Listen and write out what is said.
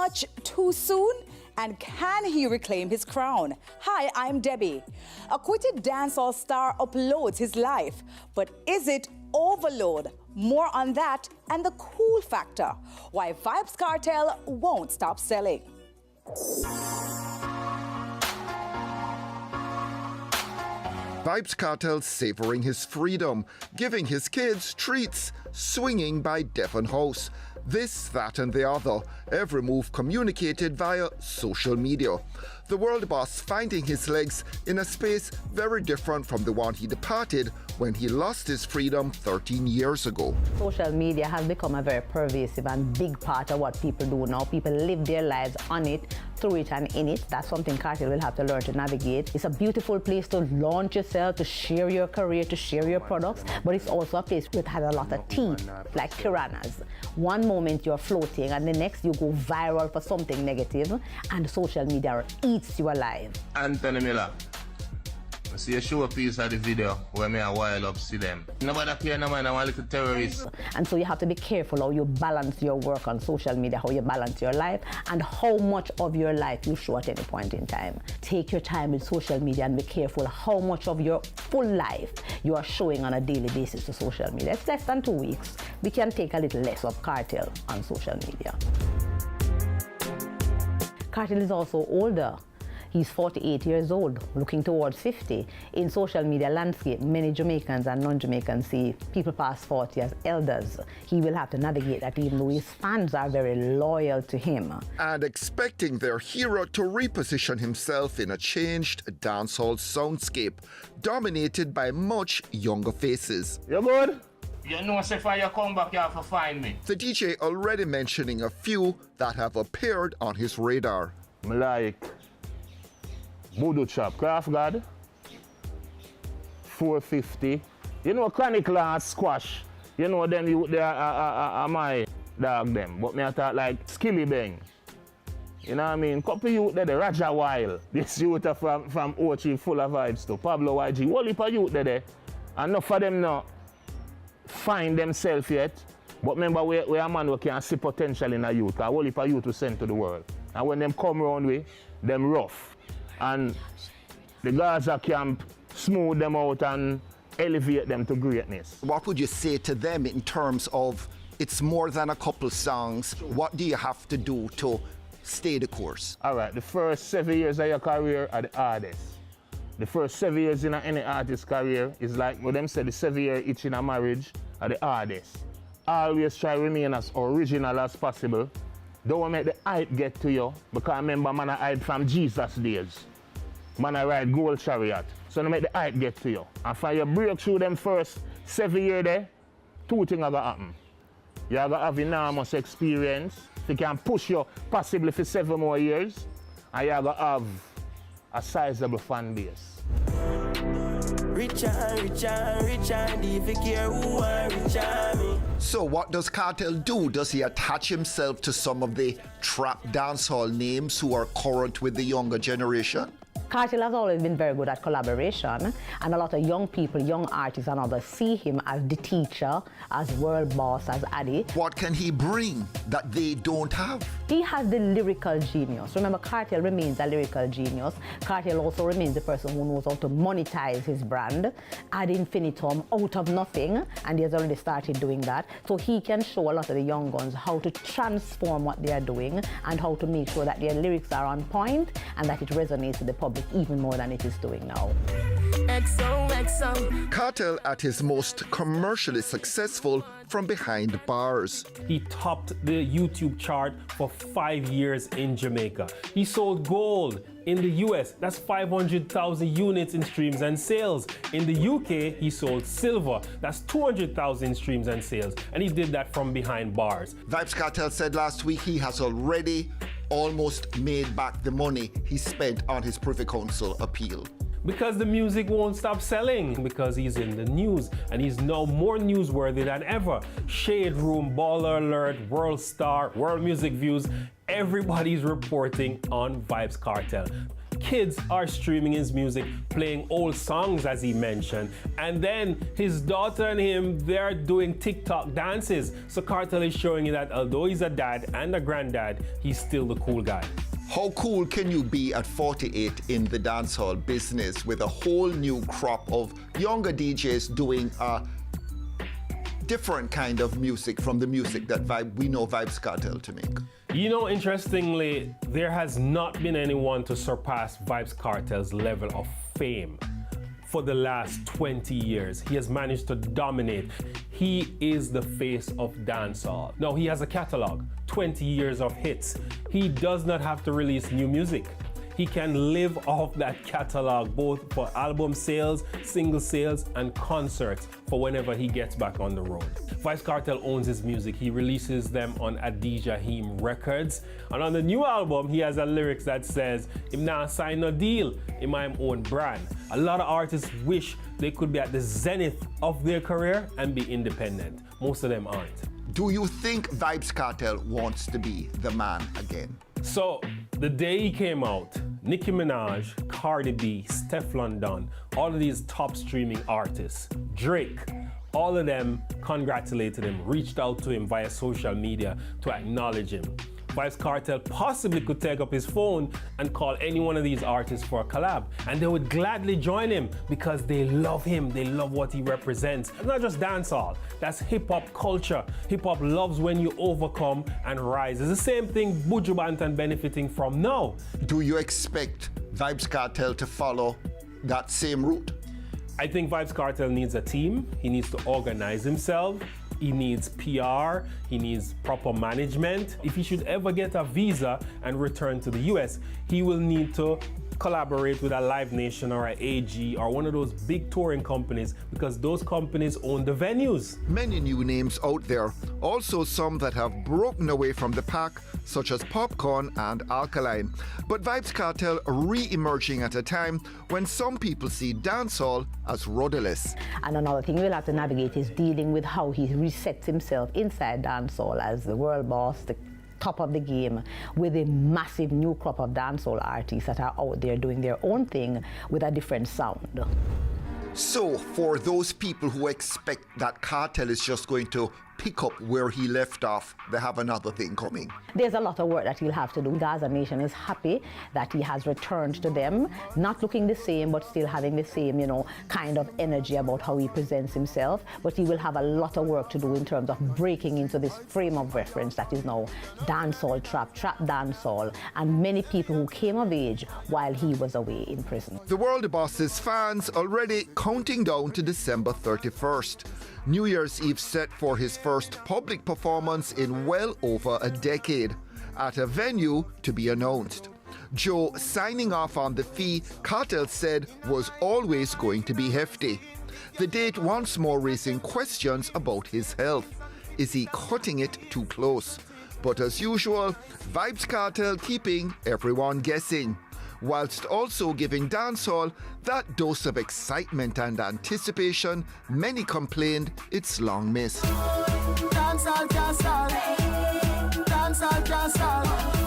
much too soon? And can he reclaim his crown? Hi, I'm Debbie. Acquitted dancehall star uploads his life, but is it overload? More on that and the cool factor. Why Vybz Kartel won't stop selling. Vybz Kartel savoring his freedom, giving his kids treats, swinging by Devon House. This, that and the other, every move communicated via social media. The world boss finding his legs in a space very different from the one he departed when he lost his freedom 13 years ago. Social media has become a very pervasive and big part of what people do now. People live their lives on it, through it and in it. That's something Kartel will have to learn to navigate. It's a beautiful place to launch yourself, to share your career, to share your products, but it's also a place that has a lot of teeth, like piranhas. One moment you're floating and the next you go viral for something negative, and social media eats you alive. Anthony Miller, I see a show a piece of the video where me a wild up see them. Nobody care no man, I'm a little terrorist. And so you have to be careful how you balance your work on social media, how you balance your life, and how much of your life you show at any point in time. Take your time with social media and be careful how much of your full life you are showing on a daily basis to social media. It's less than 2 weeks. We can take a little less of Kartel on social media. Kartel is also older. He's 48 years old, looking towards 50. In social media landscape, many Jamaicans and non-Jamaicans see people past 40 as elders. He will have to navigate that even though his fans are very loyal to him. And expecting their hero to reposition himself in a changed dancehall soundscape, dominated by much younger faces. You good? You know, if you come back, you have to find me. The DJ already mentioning a few that have appeared on his radar. Like Voodoo Chop, Craft God, 450. You know, Chronic Last Squash. You know, them they are my dog them. But me I thought like Skilly Bang. You know what I mean? Couple youth there, the Raja Wild. This youth from Ochi full of vibes too. Pablo YG, whole heap of youth there. And enough of them not find themselves yet. But remember, we a man who can see potential in a youth. A whole heap of youth to send to the world. And when them come around with, them rough. And the Gaza camp smooth them out and elevate them to greatness. What would you say to them in terms of it's more than a couple songs? What do you have to do to stay the course? All right, the first 7 years of your career are the hardest. The first 7 years in any artist's career is like what them say the 7 year itch in a marriage are the hardest. Always try to remain as original as possible. Don't make the hype get to you, because remember man I hide from Jesus days. Man I ride gold chariot. So don't make the hype get to you. And for you break through them first 7 years there, 2 things are gonna happen. You're gonna have enormous experience. You can push you possibly for 7 more years, and you're gonna have a sizable fan base. So what does Kartel do? Does he attach himself to some of the trap dancehall names who are current with the younger generation? Kartel has always been very good at collaboration, and a lot of young people, young artists and others see him as the teacher, as world boss, as Addy. What can he bring that they don't have? He has the lyrical genius. Remember, Kartel remains a lyrical genius. Kartel also remains the person who knows how to monetize his brand ad infinitum, out of nothing, and he has already started doing that. So he can show a lot of the young guns how to transform what they are doing and how to make sure that their lyrics are on point and that it resonates with the public even more than it is doing now. Kartel at his most commercially successful from behind bars. He topped the YouTube chart for 5 years in Jamaica. He sold gold in the US. That's 500,000 units in streams and sales. In the UK, he sold silver. That's 200,000 streams and sales. And he did that from behind bars. Vybz Kartel said last week he has already almost made back the money he spent on his Privy Council appeal. Because the music won't stop selling, because he's in the news and he's now more newsworthy than ever. Shade Room, Baller Alert, World Star, World Music Views, everybody's reporting on Vybz Kartel. Kids are streaming his music, playing old songs as he mentioned. And then his daughter and him, they're doing TikTok dances. So Kartel is showing you that although he's a dad and a granddad, he's still the cool guy. How cool can you be at 48 in the dancehall business with a whole new crop of younger DJs doing a different kind of music from the music that we know Vybz Kartel to make? You know, interestingly, there has not been anyone to surpass Vybz Kartel's level of fame. For the last 20 years, he has managed to dominate. He is the face of dancehall. Now, he has a catalog, 20 years of hits. He does not have to release new music. He can live off that catalog, both for album sales, single sales, and concerts for whenever he gets back on the road. Vybz Kartel owns his music. He releases them on Adija Heem Records. And on the new album, he has a lyrics that says, "Him nah sign no deal, in my own brand." A lot of artists wish they could be at the zenith of their career and be independent. Most of them aren't. Do you think Vybz Kartel wants to be the man again? So, the day he came out, Nicki Minaj, Cardi B, Stefflon Don, all of these top streaming artists, Drake, all of them congratulated him, reached out to him via social media to acknowledge him. Vybz Kartel possibly could take up his phone and call any one of these artists for a collab, and they would gladly join him because they love him, they love what he represents. It's not just dancehall, that's hip-hop culture. Hip-hop loves when you overcome and rise. It's the same thing Buju Banton benefiting from now. Do you expect Vybz Kartel to follow that same route? I think Vybz Kartel needs a team. He needs to organize himself. He needs PR, he needs proper management. If he should ever get a visa and return to the US, he will need to collaborate with a Live Nation or an AG or one of those big touring companies because those companies own the venues. Many new names out there, also some that have broken away from the pack, such as Popcorn and Alkaline. But Vybz Kartel re-emerging at a time when some people see dancehall as rudderless. And another thing we'll have to navigate is dealing with how he resets himself inside dancehall as the world boss, the top of the game, with a massive new crop of dancehall artists that are out there doing their own thing with a different sound. So, for those people who expect that Kartel is just going to pick up where he left off, they have another thing coming. There's a lot of work that he'll have to do. Gaza Nation is happy that he has returned to them, not looking the same, but still having the same, kind of energy about how he presents himself. But he will have a lot of work to do in terms of breaking into this frame of reference that is now dancehall, trap dancehall, and many people who came of age while he was away in prison. The World Boss's fans already counting down to December 31st. New Year's Eve set for his first public performance in well over a decade at a venue to be announced. Joe signing off on the fee Kartel said was always going to be hefty. The date once more raising questions about his health. Is he cutting it too close? But as usual, Vybz Kartel keeping everyone guessing, whilst also giving dancehall that dose of excitement and anticipation many complained it's long missed. Dancehall can't stall. Dancehall can't stall.